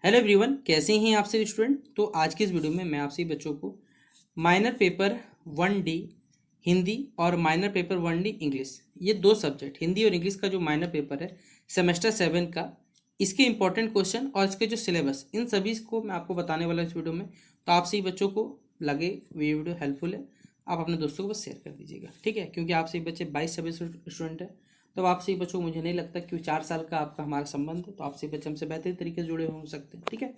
Hello everyone, कैसे हैं आप सभी स्टूडेंट। तो आज की इस वीडियो में मैं आप सभी बच्चों को माइनर पेपर 1D हिंदी और माइनर पेपर 1D इंग्लिश, ये दो सब्जेक्ट हिंदी और इंग्लिश का जो माइनर पेपर है सेमेस्टर 7 का, इसके इंपॉर्टेंट क्वेश्चन और इसके जो सिलेबस, इन सभी को मैं आपको बताने वाला इस वीडियो में। तो आप सभी बच्चों को लगे ये वीडियो हेल्पफुल है, आप अपने दोस्तों को बस शेयर कर दीजिएगा, ठीक है। क्योंकि आप सभी बच्चे 22-26 स्टूडेंट हैं, तो आप सभी बच्चों को मुझे नहीं लगता कि 4 साल का आपका हमारा संबंध है, तो आप सभी बच्चे हमसे बेहतरीन तरीके से जुड़े हो सकते हैं, ठीक है।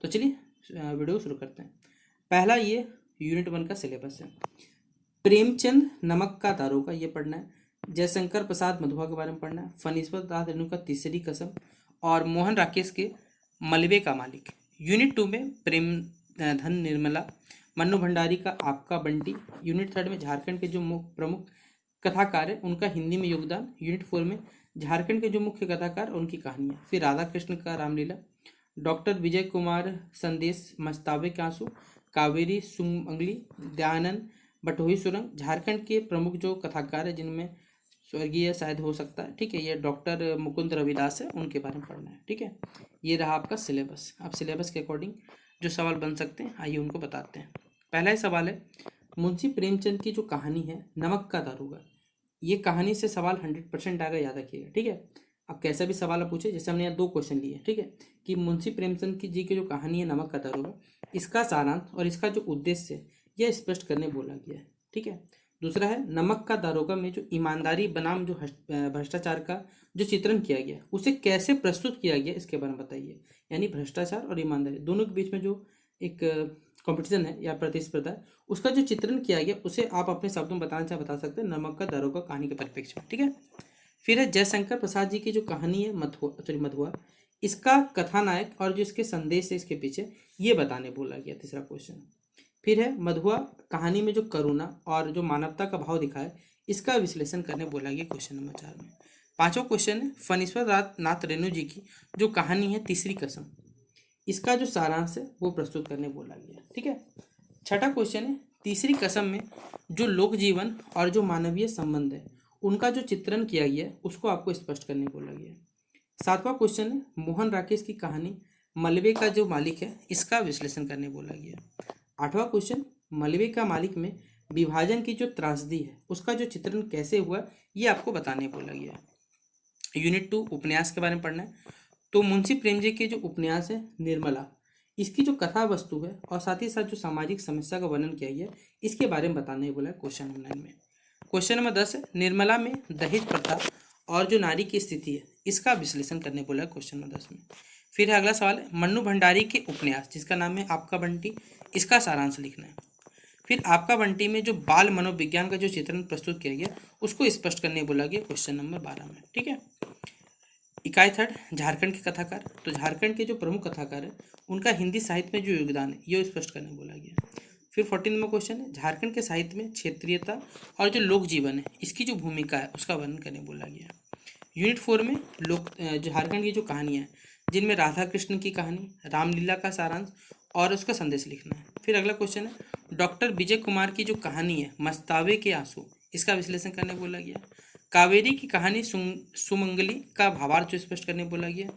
तो चलिए वीडियो शुरू करते हैं। पहला ये यूनिट 1 का सिलेबस है। प्रेमचंद नमक का दारोगा ये पढ़ना है, जयशंकर प्रसाद मधुआ के बारे में पढ़ना है, फणीश्वर दास रेणु का तीसरी कसम और मोहन राकेश के मलबे का मालिक। यूनिट 2 में प्रेम धन निर्मला, मन्नू भंडारी का आपका बंटी। यूनिट 3 में झारखंड के जो प्रमुख कथाकार है उनका हिंदी में योगदान। यूनिट 4 में झारखंड के जो मुख्य कथाकार उनकी कहानियाँ। फिर राधा कृष्ण का रामलीला, डॉक्टर विजय कुमार संदेश मस्तावे के आंसू, कावेरी सुमंगली, दयानंद बटोही सुरंग। झारखंड के प्रमुख जो कथाकार है जिनमें स्वर्गीय शायद हो सकता है, ठीक है, ये डॉक्टर मुकुंद रविदास है, उनके बारे में पढ़ना है, ठीक है। ये रहा आपका सिलेबस। अब सिलेबस के अकॉर्डिंग जो सवाल बन सकते हैं आइए उनको बताते हैं। पहला ही सवाल है, मुंशी प्रेमचंद की जो कहानी है नमक का दारोगा, ये कहानी से सवाल 100% आएगा, याद रखिएगा, ठीक है। अब कैसा भी सवाल आप पूछे, जैसे हमने यहाँ 2 क्वेश्चन लिए, ठीक है, कि मुंशी प्रेमचंद की जी की जो कहानी है नमक का दारोगा, इसका सारांश और इसका जो उद्देश्य है यह स्पष्ट करने बोला गया है, ठीक है। दूसरा है, नमक का दारोगा में जो ईमानदारी बनाम जो भ्रष्टाचार का जो चित्रण किया गया उसे कैसे प्रस्तुत किया गया इसके बारे में बताइए। यानी भ्रष्टाचार और ईमानदारी दोनों के बीच में जो एक कंपटीशन है या प्रतिस्पर्धा है, उसका जो चित्रण किया गया उसे आप अपने शब्दों में बताना चाहे बता सकते हैं नमक का दारोगा कहानी के परिप्रेक्ष्य में, ठीक है। फिर है जयशंकर प्रसाद जी की जो कहानी है मधुआ, इसका कथानायक और जो इसके संदेश है इसके पीछे ये बताने बोला गया, तीसरा क्वेश्चन। फिर है मधुआ कहानी में जो करुणा और जो मानवता का भाव दिखा है इसका विश्लेषण करने बोला गया क्वेश्चन नंबर 4 में। 5वां क्वेश्चन है फणीश्वर नाथ रेणु जी की जो कहानी है तीसरी कसम, इसका जो सारांश है वो प्रस्तुत करने बोला गया, ठीक है। 6वां क्वेश्चन है, तीसरी कसम में जो लोक जीवन और जो मानवीय संबंध है उनका जो चित्रण किया गया है उसको आपको स्पष्ट करने बोला गया है। 7वां क्वेश्चन है, मोहन राकेश की कहानी मलबे का जो मालिक है इसका विश्लेषण करने बोला गया। 8वां क्वेश्चन, मलबे का मालिक में विभाजन की जो त्रासदी है उसका जो चित्रण कैसे हुआ ये आपको बताने बोला गया। यूनिट 2 उपन्यास के बारे में पढ़ना है। तो मुंशी प्रेम जी के जो उपन्यास है निर्मला, इसकी जो कथा वस्तु है और साथ ही साथ जो सामाजिक समस्या का वर्णन किया गया इसके बारे में बताने बोला है क्वेश्चन नंबर 9 में। क्वेश्चन नंबर 10 है, निर्मला में दहेज प्रथा और जो नारी की स्थिति है इसका विश्लेषण करने बोला है क्वेश्चन नंबर 10 में। फिर अगला सवाल है, मन्नू भंडारी के उपन्यास जिसका नाम है आपका बंटी, इसका सारांश लिखना है। फिर आपका बंटी में जो बाल मनोविज्ञान का जो चित्रण प्रस्तुत किया गया उसको स्पष्ट करने बोला गया क्वेश्चन नंबर 12 में, ठीक है। इकाई 3 झारखंड के कथाकार, तो झारखंड के जो प्रमुख कथाकार है उनका हिंदी साहित्य में जो योगदान है ये स्पष्ट करने बोला गया। फिर 14 नंबर क्वेश्चन है, झारखंड के साहित्य में क्षेत्रीयता और जो लोक जीवन है इसकी जो भूमिका है उसका वर्णन करने बोला गया। यूनिट 4 में झारखंड की जो कहानियाँ हैं जिनमें राधा कृष्ण की कहानी, रामलीला का सारांश और उसका संदेश लिखना है। फिर अगला क्वेश्चन है, डॉक्टर विजय कुमार की जो कहानी है मस्तावे के आंसू, इसका विश्लेषण करने बोला गया। कावेरी की कहानी सुमंगली का भावार्थ स्पष्ट करने बोला गया।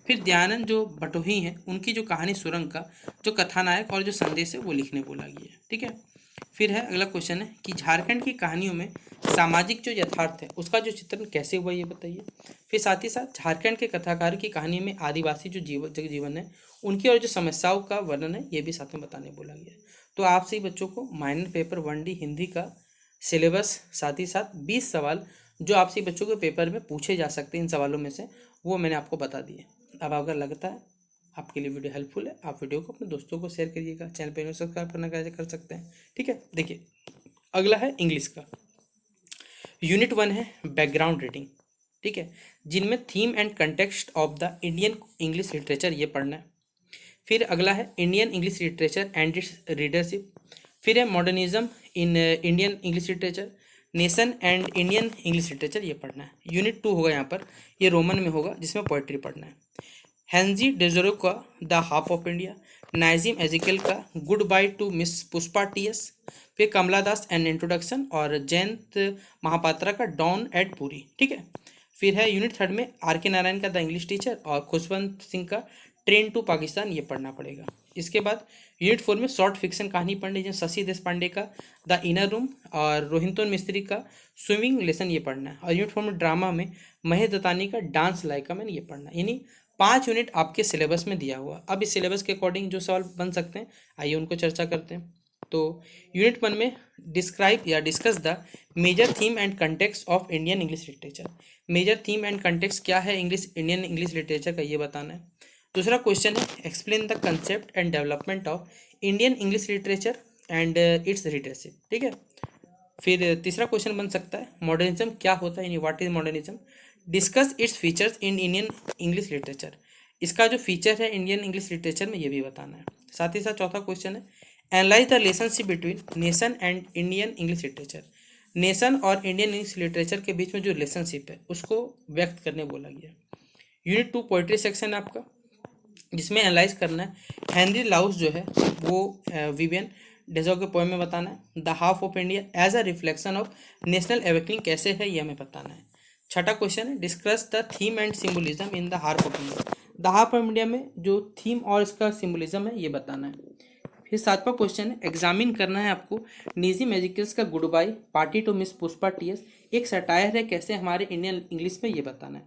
फिर दयानंद जो बटोही हैं उनकी जो कहानी सुरंग का जो कथानायक और जो संदेश है वो लिखने बोला गया, ठीक है। फिर है अगला क्वेश्चन है कि झारखंड की कहानियों में सामाजिक जो यथार्थ है उसका जो चित्रण कैसे हुआ ये बताइए। फिर साथ ही साथ झारखंड के कथाकार की कहानी में आदिवासी जो जीवन है उनकी और जो समस्याओं का वर्णन है ये भी साथ में बताने बोला गया। तो आपसे ही बच्चों को माइनर पेपर 1D हिंदी का सिलेबस, साथ ही साथ 20 सवाल जो आपसे बच्चों के पेपर में पूछे जा सकते हैं इन सवालों में से, वो मैंने आपको बता दिए। अब अगर लगता है आपके लिए वीडियो हेल्पफुल है, आप वीडियो को अपने दोस्तों को शेयर करिएगा। चैनल पर सब्सक्राइब करना कैसे कर सकते हैं, ठीक है। देखिए अगला है इंग्लिश का। यूनिट 1 है बैकग्राउंड रीडिंग, ठीक है, जिनमें theme and context of the Indian English literature ये पढ़ना है। फिर अगला है Indian English literature and it's readership. फिर है modernism in Indian English literature, nation and Indian English literature ये पढ़ना है। यूनिट 2 होगा यहाँ पर, ये रोमन में होगा जिसमें पोइट्री पढ़ना है। हेनजी डेजोरो का the half of India, Nissim Ezekiel का good bye to miss Pushpa TS. फिर कमला दास एन इंट्रोडक्शन और जयंत महापात्रा का डॉन एट पूरी, ठीक है। फिर है यूनिट 3 में आर के नारायण का द इंग्लिश टीचर और खुशवंत सिंह का ट्रेन टू पाकिस्तान ये पढ़ना पड़ेगा। इसके बाद यूनिट 4 में शॉर्ट फिक्शन कहानी पढ़नी है, शशि देशपांडे का द इनर रूम और रोहिंटन मिस्त्री का स्विमिंग लेसन ये पढ़ना है। और यूनिट 4 में ड्रामा में महेश दत्तानी का डांस लाइका मैन ये पढ़ना है। यानी 5 यूनिट आपके सिलेबस में दिया हुआ। अब इस सिलेबस के अकॉर्डिंग जो सवाल बन सकते हैं आइए उनको चर्चा करते हैं। तो यूनिट 1 में डिस्क्राइब या discuss the major theme and context of Indian English literature. Major theme and context क्या है इंडियन इंग्लिश लिटरेचर का ये बताना है। दूसरा क्वेश्चन है explain the concept and development of Indian English literature and it's readership. ठीक है। फिर तीसरा क्वेश्चन बन सकता है मॉडर्निज्म क्या होता है, यानी what is modernism. Discuss its features in Indian English literature. इसका जो फीचर है इंडियन इंग्लिश लिटरेचर में ये भी बताना है। साथ ही साथ चौथा क्वेश्चन है analyse the relationship between nation and Indian English literature. Nation और इंडियन इंग्लिश लिटरेचर के बीच में जो रिलेशनशिप है उसको व्यक्त करने बोला गया। यूनिट 2 पोइट्री सेक्शन है आपका, जिसमें एनालाइज करना है हेनरी लाउस जो है वो विवियन डेजो के पोएम में बताना है। The half of India as a reflection of national awakening कैसे है ये हमें बताना है। छठा क्वेश्चन है discuss the theme and symbolism in the harp of India. The harp of India में जो थीम और इसका सिंबलिज्म है ये बताना है। फिर सातवां क्वेश्चन है एग्जामिन करना है आपको निजी मैजिकल्स का good bye party to miss Pushpa TS एक सटायर है कैसे हमारे इंडियन इंग्लिश में ये बताना है।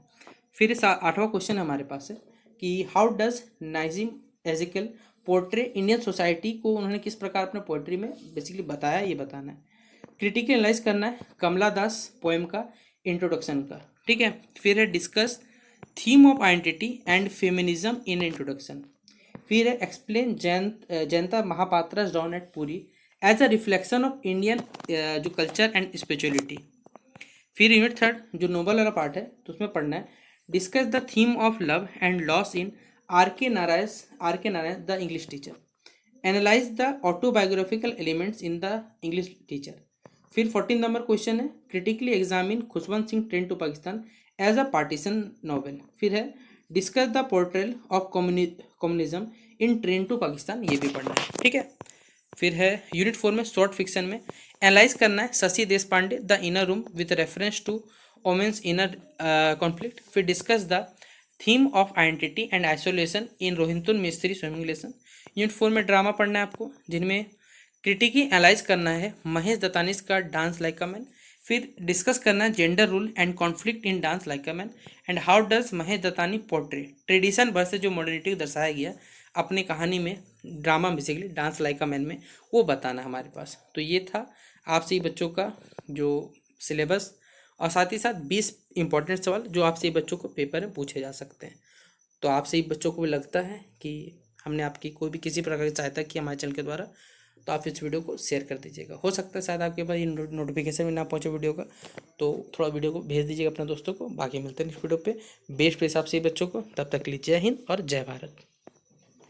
फिर आठवां क्वेश्चन हमारे पास है कि how does Nissim Ezekiel portray Indian society को, उन्होंने किस प्रकार अपने पोइट्री में बेसिकली बताया ये बताना है। क्रिटिकल एनालाइज करना है कमला दास पोएम का इंट्रोडक्शन का। ठीक है। फिर है discuss theme of identity and feminism in introduction. फिर है explain Jayanta Mahapatra's dawn at Puri as a reflection of Indian जो कल्चर एंड स्पिरिचुअलिटी। फिर यूनिट 3 जो नोबल वाला पार्ट है तो उसमें पढ़ना है discuss the theme of love and loss in R K Narayan the English teacher. Analyse the autobiographical elements in the English teacher. फिर 14 नंबर क्वेश्चन है critically examine Khushwant Singh train to Pakistan as a partition novel. फिर है discuss the portrayal of communism in train to Pakistan ये भी पढ़ना है। ठीक है। फिर है यूनिट 4 में शॉर्ट फिक्शन में एनालाइज करना है Shashi Deshpande the inner room with reference to women's inner conflict. फिर discuss the theme of identity and isolation in Rohinton Mistry swimming lesson. Unit 4 में ड्रामा पढ़ना है आपको, जिनमें क्रिटिकली एनालाइज करना है महेश दत्तानी का डांस लाइक अ मैन। फिर डिस्कस करना है gender rule and conflict in dance like a man and how does Mahesh Dattani portray tradition versus जो मॉडर्निटी को दर्शाया गया अपनी कहानी में drama basically dance like a man में वो बताना हमारे पास। तो ये था आपसे बच्चों का जो सिलेबस और साथ ही साथ 20 इंपॉर्टेंट सवाल जो आपसे बच्चों को पेपर में पूछे जा सकते हैं। तो आपसे बच्चों को भी लगता है कि हमने आपकी कोई भी किसी प्रकार की सहायता की हमारे चैनल के द्वारा तो आप इस वीडियो को शेयर कर दीजिएगा। हो सकता है शायद आपके पास ये नोटिफिकेशन में ना पहुंचे वीडियो का, तो थोड़ा वीडियो को भेज दीजिएगा अपने दोस्तों को। बाकी मिलते हैं इस वीडियो पे बेस्ट पे हिसाब से बच्चों को। तब तक के लिए जय हिंद और जय भारत।